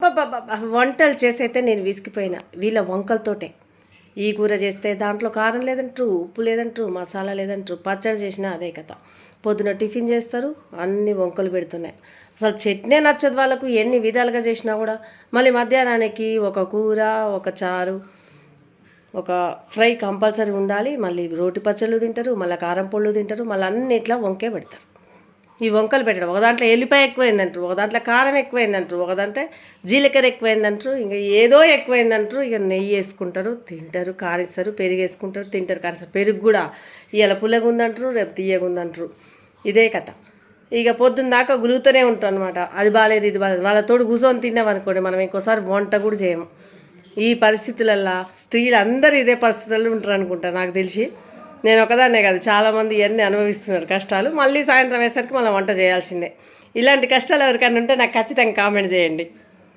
అబ్బబ్బబ్బబ్బా! వంటలు చేసైతే నేను విసిగిపోయినా. వీళ్ళ వంకలతోటే. ఈ కూర చేస్తే దాంట్లో కారం లేదంటారు, ఉప్పు లేదంటారు, మసాలా లేదంటారు, పచ్చడి చేసినా అదే కథ. పొద్దున టిఫిన్ చేస్తారు, అన్ని వంకలు పెడుతున్నాయి. అసలు చట్నీ నచ్చదు వాళ్ళకు, ఎన్ని విధాలుగా చేసినా కూడా. మళ్ళీ మధ్యాహ్నానికి ఒక కూర, ఒక చారు, ఒక ఫ్రై కంపల్సరీ ఉండాలి. మళ్ళీ రోటి పచ్చళ్ళు తింటారు, మళ్ళీ కారం పొళ్ళు తింటారు, మళ్ళీ అన్నిట్లా వంకే పెడతారు. ఈ వంకలు పెట్టడం, ఒక దాంట్లో ఎల్లిపాయ ఎక్కువైందంటారు, ఒక దాంట్లో కారం ఎక్కువైందంటారు, ఒక దాంట్లో జీలకర్ర ఎక్కువైందంటారు, ఇంకా ఏదో ఎక్కువైందంటారు. ఇక నెయ్యి వేసుకుంటారు, తింటారు, కారిస్తారు, పెరుగు వేసుకుంటారు, తింటారు, కారిస్తారు. పెరుగు కూడా ఇవాళ పుల్లగా ఉందంటారు, రేపు తీయగా ఉందంటారు. ఇదే కథ. ఇక పొద్దున్న దాకా గులుగుతూనే ఉంటాం అనమాట. అది బాగాలేదు, ఇది బాగాలేదు. వాళ్ళతోడు కూర్చొని తిన్నామనుకోండి, మనం ఇంకోసారి వంట కూడా చేయము. ఈ పరిస్థితులల్లో స్త్రీలు అందరూ ఇదే పరిస్థితుల్లో ఉంటారు అనుకుంటా నాకు తెలిసి. నేను ఒకదాన్నే కాదు, చాలామంది ఇవన్నీ అనుభవిస్తున్నారు కష్టాలు. మళ్ళీ సాయంత్రం అయ్యేసరికి మనం వంట చేయాల్సిందే. ఇలాంటి కష్టాలు ఎవరికైనా ఉంటే నాకు ఖచ్చితంగా కామెంట్ చేయండి.